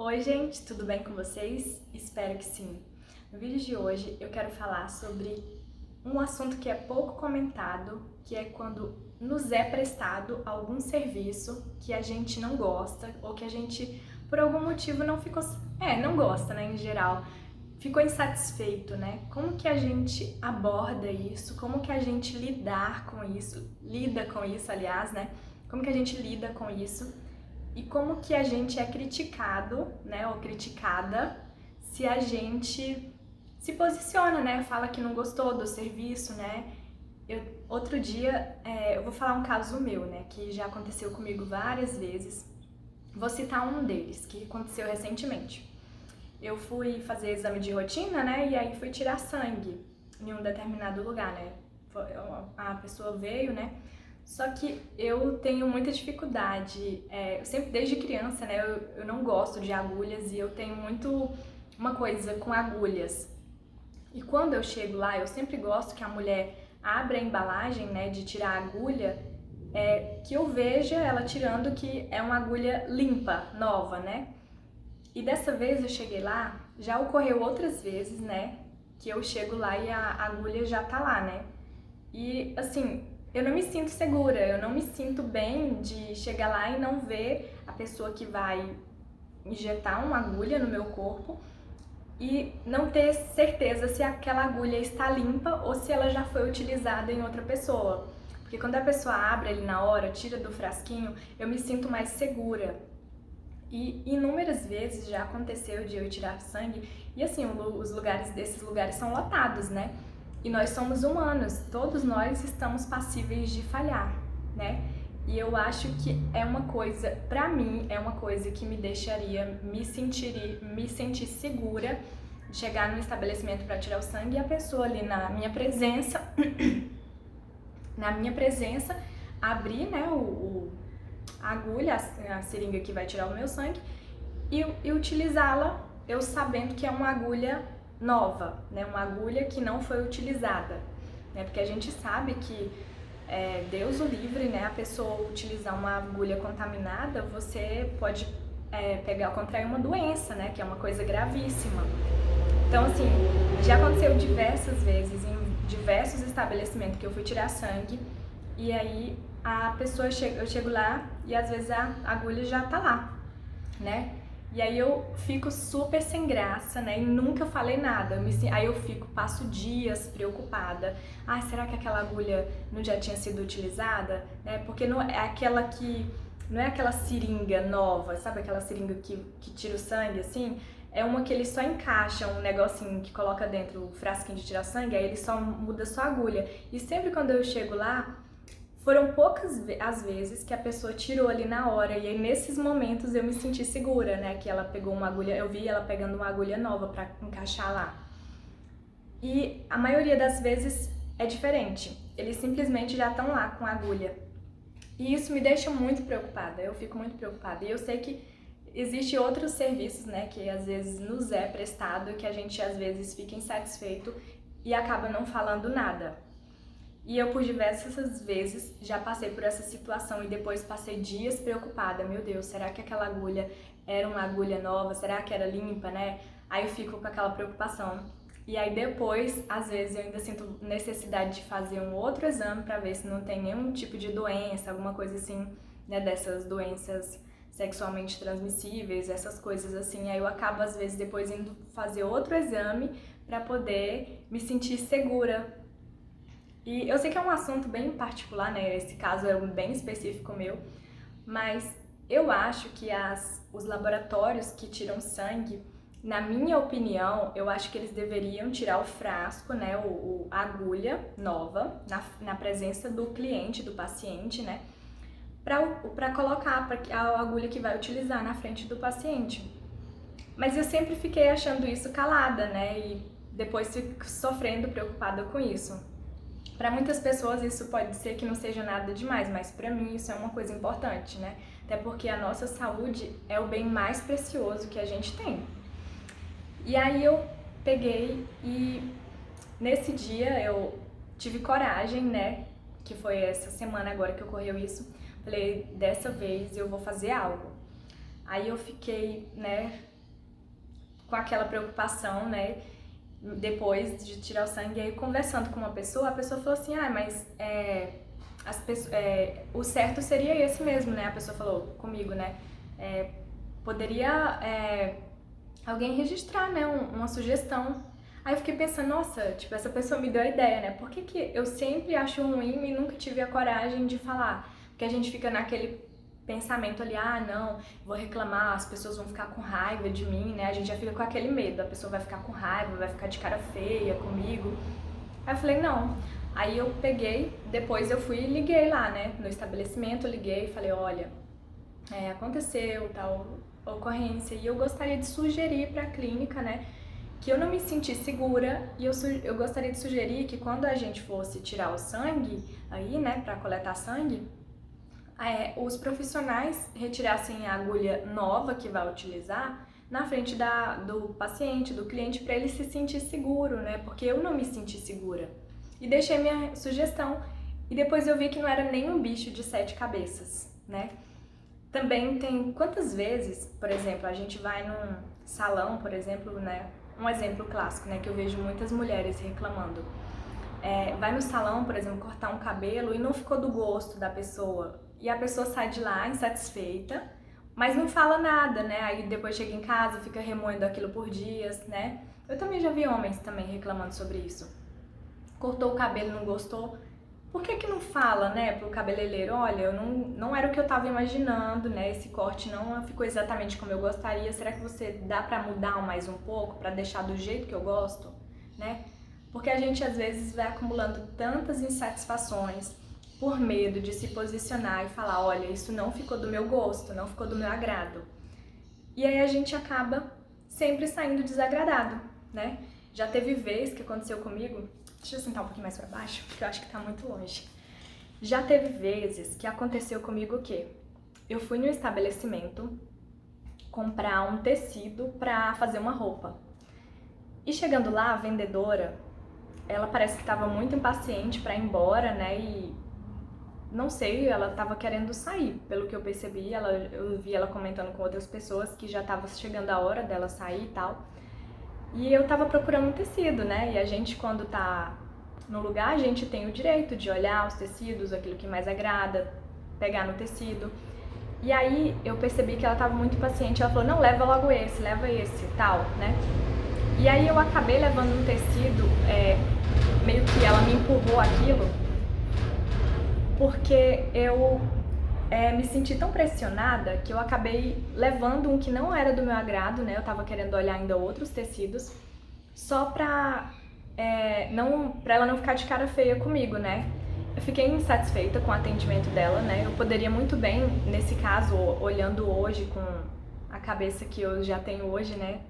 Oi gente, tudo bem com vocês? Espero que sim. No vídeo de hoje eu quero falar sobre um assunto que é pouco comentado, que é quando nos é prestado algum serviço que a gente não gosta ou que a gente por algum motivo não ficou, não gosta, né, em geral. Ficou insatisfeito, né? Como que a gente aborda isso? Como que a gente lida com isso, aliás, né? Como que a gente lida com isso? E como que a gente é criticado, né, ou criticada, se a gente se posiciona, né, fala que não gostou do serviço, né. Outro dia, eu vou falar um caso meu, né, que já aconteceu comigo várias vezes. Vou citar um deles, que aconteceu recentemente. Eu fui fazer exame de rotina, né, e aí fui tirar sangue em um determinado lugar, né. A pessoa veio, né, só que eu tenho muita dificuldade, eu sempre desde criança, né, eu não gosto de agulhas e eu tenho muito uma coisa com agulhas. E quando eu chego lá, eu sempre gosto que a mulher abra a embalagem, né, de tirar a agulha, que eu veja ela tirando que é uma agulha limpa, nova, né. E dessa vez eu cheguei lá, já ocorreu outras vezes, né, que eu chego lá e a agulha já tá lá, né. E assim, eu não me sinto segura, eu não me sinto bem de chegar lá e não ver a pessoa que vai injetar uma agulha no meu corpo e não ter certeza se aquela agulha está limpa ou se ela já foi utilizada em outra pessoa. Porque quando a pessoa abre ali na hora, tira do frasquinho, eu me sinto mais segura. E inúmeras vezes já aconteceu de eu tirar sangue e assim, desses lugares são lotados, né? E nós somos humanos, todos nós estamos passíveis de falhar, né? E eu acho que é uma coisa, pra mim, é uma coisa que me deixaria me sentir segura de chegar no estabelecimento para tirar o sangue e a pessoa ali na minha presença, abrir, né, a agulha, a seringa que vai tirar o meu sangue e utilizá-la, eu sabendo que é uma agulha nova, né, uma agulha que não foi utilizada, né, porque a gente sabe que Deus o livre, né, a pessoa utilizar uma agulha contaminada, você pode contrair uma doença, né, que é uma coisa gravíssima. Então, assim, já aconteceu diversas vezes em diversos estabelecimentos que eu fui tirar sangue e aí eu chego lá e às vezes a agulha já tá lá, né? E aí eu fico super sem graça, né? E nunca falei nada. Aí eu passo dias preocupada. Ah, será que aquela agulha não já tinha sido utilizada? Né? Porque não é não é aquela seringa nova, sabe aquela seringa que tira o sangue, assim? É uma que ele só encaixa um negocinho que coloca dentro o frasquinho de tirar sangue, aí ele só muda só a agulha. E sempre quando eu chego lá, foram poucas as vezes que a pessoa tirou ali na hora, e aí nesses momentos eu me senti segura, né, que ela pegou uma agulha, eu vi ela pegando uma agulha nova pra encaixar lá. E a maioria das vezes é diferente, eles simplesmente já estão lá com a agulha. E isso me deixa muito preocupada, eu fico muito preocupada. E eu sei que existem outros serviços, né, que às vezes nos é prestado, que a gente às vezes fica insatisfeito e acaba não falando nada. E eu por diversas vezes já passei por essa situação e depois passei dias preocupada. Meu Deus, será que aquela agulha era uma agulha nova? Será que era limpa, né? Aí eu fico com aquela preocupação. E aí depois, às vezes, eu ainda sinto necessidade de fazer um outro exame para ver se não tem nenhum tipo de doença, alguma coisa assim, né, dessas doenças sexualmente transmissíveis, essas coisas assim. Aí eu acabo, às vezes, depois indo fazer outro exame para poder me sentir segura. E eu sei que é um assunto bem particular, né? Esse caso é bem específico meu, mas eu acho que os laboratórios que tiram sangue, na minha opinião, eu acho que eles deveriam tirar o frasco, né? A agulha nova, na presença do cliente, do paciente, né? Para colocar a agulha que vai utilizar na frente do paciente. Mas eu sempre fiquei achando isso calada, né? E depois fico sofrendo, preocupada com isso. Para muitas pessoas isso pode ser que não seja nada demais, mas para mim isso é uma coisa importante, né? Até porque a nossa saúde é o bem mais precioso que a gente tem. E aí eu peguei e nesse dia eu tive coragem, né? Que foi essa semana agora que ocorreu isso. Falei, dessa vez eu vou fazer algo. Aí eu fiquei, né, com aquela preocupação, né? Depois de tirar o sangue, aí conversando com uma pessoa, a pessoa falou assim, mas o certo seria esse mesmo, né? A pessoa falou comigo, né? Poderia alguém registrar, né? Uma sugestão. Aí eu fiquei pensando, nossa, tipo, essa pessoa me deu a ideia, né? Por que eu sempre acho ruim e nunca tive a coragem de falar? Porque a gente fica naquele pensamento ali, não, vou reclamar, as pessoas vão ficar com raiva de mim, né? A gente já fica com aquele medo, a pessoa vai ficar com raiva, vai ficar de cara feia comigo. Aí eu falei, não. Aí eu peguei, depois eu fui e liguei lá, né? No estabelecimento, eu liguei e falei, olha, aconteceu tal ocorrência e eu gostaria de sugerir para a clínica, né? Que eu não me senti segura e eu gostaria de sugerir que quando a gente fosse tirar o sangue aí, né, para coletar sangue, os profissionais retirassem a agulha nova que vai utilizar na frente do paciente, do cliente, para ele se sentir seguro, né, porque eu não me senti segura. E deixei minha sugestão e depois eu vi que não era nem um bicho de 7 cabeças, né. Também tem quantas vezes, por exemplo, a gente vai num salão, por exemplo, né, um exemplo clássico, né, que eu vejo muitas mulheres reclamando. Vai no salão, por exemplo, cortar um cabelo e não ficou do gosto da pessoa. E a pessoa sai de lá insatisfeita, mas não fala nada, né? Aí depois chega em casa, fica remoendo aquilo por dias, né? Eu também já vi homens também reclamando sobre isso. Cortou o cabelo, não gostou. Por que não fala, né, pro cabeleireiro, olha, não era o que eu tava imaginando, né, esse corte não ficou exatamente como eu gostaria, será que você dá pra mudar mais um pouco, pra deixar do jeito que eu gosto, né? Porque a gente às vezes vai acumulando tantas insatisfações por medo de se posicionar e falar, olha, isso não ficou do meu gosto, não ficou do meu agrado. E aí a gente acaba sempre saindo desagradado, né? Já teve vez que aconteceu comigo. Deixa eu sentar um pouquinho mais pra baixo, porque eu acho que tá muito longe. Já teve vezes que aconteceu comigo o quê? Eu fui no estabelecimento comprar um tecido pra fazer uma roupa. E chegando lá, a vendedora, ela parece que tava muito impaciente pra ir embora, né? E não sei, ela tava querendo sair, pelo que eu percebi. Eu vi ela comentando com outras pessoas que já tava chegando a hora dela sair e tal. E eu tava procurando um tecido, né? E a gente, quando tá no lugar, a gente tem o direito de olhar os tecidos, aquilo que mais agrada, pegar no tecido. E aí eu percebi que ela tava muito impaciente. Ela falou, não, leva logo esse, leva esse, tal, né? E aí eu acabei levando um tecido, meio que ela me empurrou aquilo, porque eu me senti tão pressionada que eu acabei levando um que não era do meu agrado, né? Eu tava querendo olhar ainda outros tecidos, só pra ela não ficar de cara feia comigo, né? Eu fiquei insatisfeita com o atendimento dela, né? Eu poderia muito bem, nesse caso, olhando hoje com a cabeça que eu já tenho hoje, né?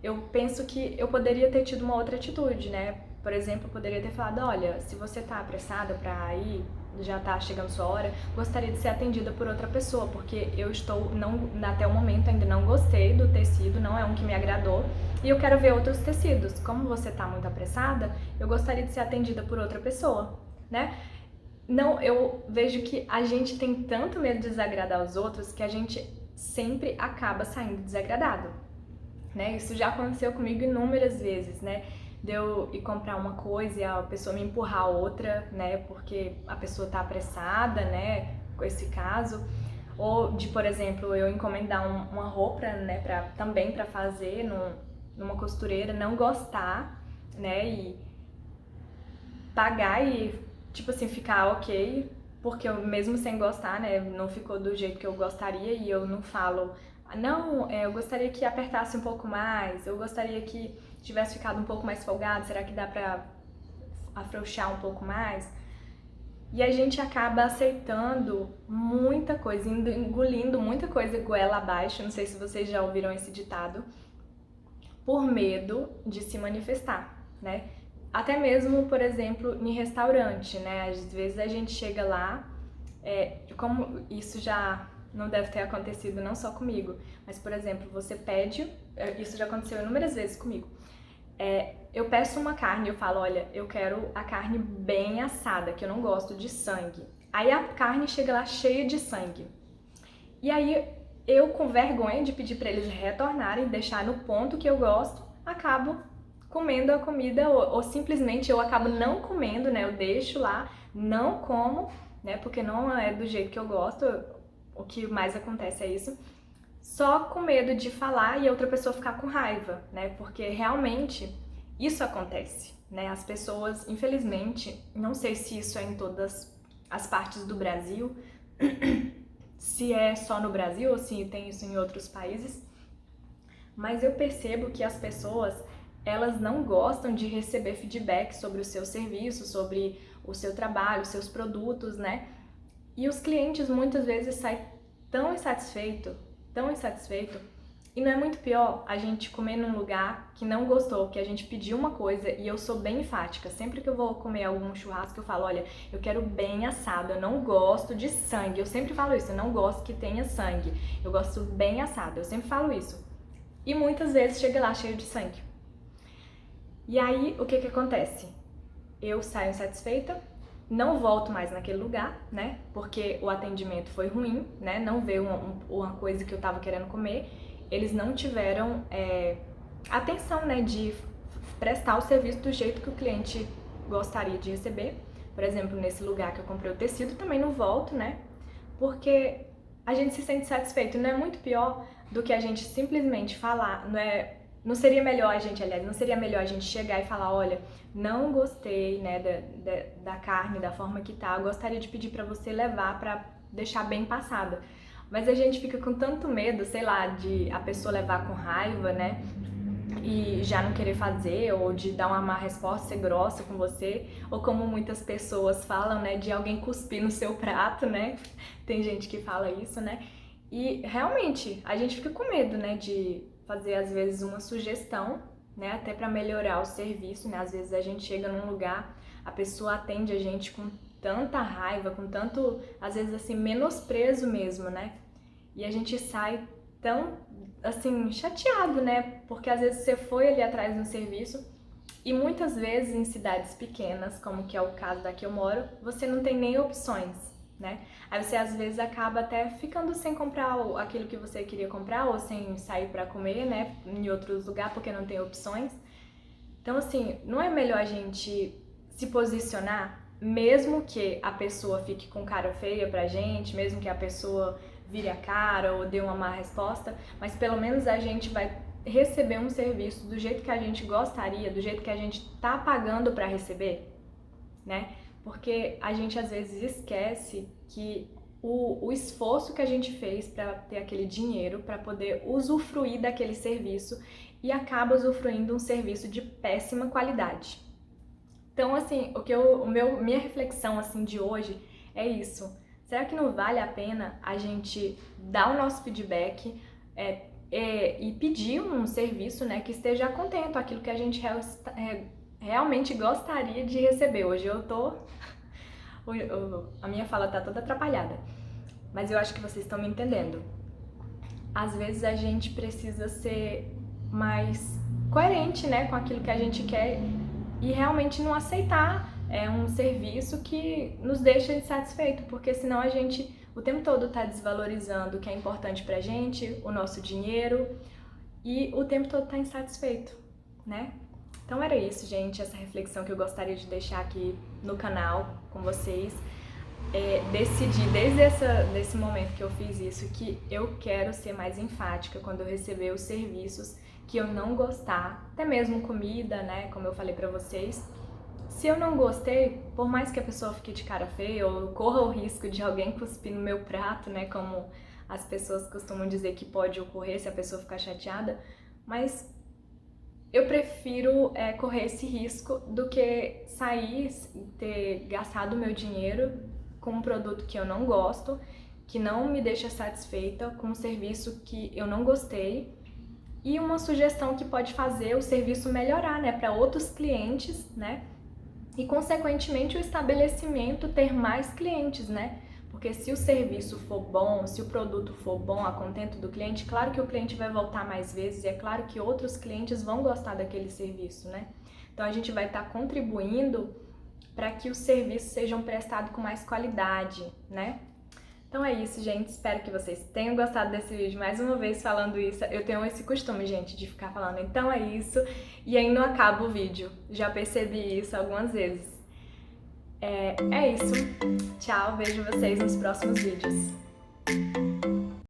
Eu penso que eu poderia ter tido uma outra atitude, né? Por exemplo, eu poderia ter falado, olha, se você tá apressada pra ir, já tá chegando sua hora, gostaria de ser atendida por outra pessoa, porque eu até o momento ainda não gostei do tecido, não é um que me agradou, e eu quero ver outros tecidos. Como você tá muito apressada, eu gostaria de ser atendida por outra pessoa, né? Não, eu vejo que a gente tem tanto medo de desagradar os outros que a gente sempre acaba saindo desagradado, né? Isso já aconteceu comigo inúmeras vezes, né? De eu ir comprar uma coisa e a pessoa me empurrar a outra, né? Porque a pessoa tá apressada, né? Com esse caso. Ou de, por exemplo, eu encomendar uma roupa, né? Também pra fazer numa costureira, não gostar, né? E pagar e, tipo assim, ficar ok, porque eu mesmo sem gostar, né? Não ficou do jeito que eu gostaria e eu não falo, não, eu gostaria que apertasse um pouco mais, eu gostaria que tivesse ficado um pouco mais folgado, será que dá pra afrouxar um pouco mais? E a gente acaba aceitando muita coisa, engolindo muita coisa goela abaixo, não sei se vocês já ouviram esse ditado, por medo de se manifestar, né? Até mesmo, por exemplo, em restaurante, né? Às vezes a gente chega lá, como isso já não deve ter acontecido não só comigo, mas, por exemplo, você pede, isso já aconteceu inúmeras vezes comigo, eu peço uma carne, eu falo, olha, eu quero a carne bem assada, que eu não gosto de sangue. Aí a carne chega lá cheia de sangue. E aí eu, com vergonha de pedir para eles retornarem, deixar no ponto que eu gosto, acabo comendo a comida ou simplesmente eu acabo não comendo, né? Eu deixo lá, não como, né? Porque não é do jeito que eu gosto. O que mais acontece é isso. Só com medo de falar e a outra pessoa ficar com raiva, né? Porque realmente isso acontece, né? As pessoas, infelizmente, não sei se isso é em todas as partes do Brasil, se é só no Brasil ou se tem isso em outros países, mas eu percebo que as pessoas, elas não gostam de receber feedback sobre o seu serviço, sobre o seu trabalho, os seus produtos, né? E os clientes muitas vezes saem tão insatisfeitos, e não é muito pior a gente comer num lugar que não gostou, que a gente pediu uma coisa, e eu sou bem enfática. Sempre que eu vou comer algum churrasco, eu falo, olha, eu quero bem assado, eu não gosto de sangue. Eu sempre falo isso, eu não gosto que tenha sangue. Eu gosto bem assado, eu sempre falo isso. E muitas vezes chega lá cheio de sangue. E aí, o que acontece? Eu saio insatisfeita, não volto mais naquele lugar, né? Porque o atendimento foi ruim, né? Não veio uma coisa que eu tava querendo comer. Eles não tiveram atenção, né? De prestar o serviço do jeito que o cliente gostaria de receber. Por exemplo, nesse lugar que eu comprei o tecido, também não volto, né? Porque a gente se sente satisfeito. Não é muito pior do que a gente simplesmente falar, não seria melhor a gente, aliás, não seria melhor a gente chegar e falar, olha, não gostei, né, da carne, da forma que tá, eu gostaria de pedir pra você levar pra deixar bem passada. Mas a gente fica com tanto medo, sei lá, de a pessoa levar com raiva, né, e já não querer fazer, ou de dar uma má resposta, ser grossa com você, ou como muitas pessoas falam, né, de alguém cuspir no seu prato, né, tem gente que fala isso, né, e realmente a gente fica com medo, né, de fazer às vezes uma sugestão, né, até para melhorar o serviço, né, às vezes a gente chega num lugar, a pessoa atende a gente com tanta raiva, com tanto, às vezes assim, menosprezo mesmo, né, e a gente sai tão, assim, chateado, né, porque às vezes você foi ali atrás de um serviço e muitas vezes em cidades pequenas, como que é o caso da que eu moro, você não tem nem opções, né? Aí você às vezes acaba até ficando sem comprar aquilo que você queria comprar ou sem sair para comer, né, em outros lugares porque não tem opções. Então assim, não é melhor a gente se posicionar, mesmo que a pessoa fique com cara feia pra gente, mesmo que a pessoa vire a cara ou dê uma má resposta, mas pelo menos a gente vai receber um serviço do jeito que a gente gostaria, do jeito que a gente tá pagando para receber, né? Porque a gente às vezes esquece que o esforço que a gente fez para ter aquele dinheiro, para poder usufruir daquele serviço e acaba usufruindo um serviço de péssima qualidade. Então, assim, minha reflexão assim de hoje é isso. Será que não vale a pena a gente dar o nosso feedback e pedir um serviço, né, que esteja contente com aquilo que a gente realmente gostaria de receber? Hoje eu tô... a minha fala tá toda atrapalhada, mas eu acho que vocês estão me entendendo. Às vezes a gente precisa ser mais coerente, né, com aquilo que a gente quer e realmente não aceitar um serviço que nos deixa insatisfeito, porque senão a gente o tempo todo tá desvalorizando o que é importante pra gente, o nosso dinheiro, e o tempo todo tá insatisfeito, né? Então era isso, gente, essa reflexão que eu gostaria de deixar aqui no canal com vocês. Decidi desde desse momento que eu fiz isso que eu quero ser mais enfática quando eu receber os serviços que eu não gostar, até mesmo comida, né, como eu falei pra vocês. Se eu não gostei, por mais que a pessoa fique de cara feia ou corra o risco de alguém cuspir no meu prato, né, como as pessoas costumam dizer que pode ocorrer se a pessoa ficar chateada, mas eu prefiro correr esse risco do que sair, ter gastado meu dinheiro com um produto que eu não gosto, que não me deixa satisfeita, com um serviço que eu não gostei e uma sugestão que pode fazer o serviço melhorar, né, para outros clientes, né, e consequentemente o estabelecimento ter mais clientes, né, porque se o serviço for bom, se o produto for bom a contento do cliente, claro que o cliente vai voltar mais vezes e é claro que outros clientes vão gostar daquele serviço, né? Então a gente vai estar contribuindo para que os serviços sejam prestados com mais qualidade, né? Então é isso, gente. Espero que vocês tenham gostado desse vídeo. Mais uma vez falando isso, eu tenho esse costume, gente, de ficar falando então é isso e aí não acaba o vídeo. Já percebi isso algumas vezes. É isso. Tchau, vejo vocês nos próximos vídeos.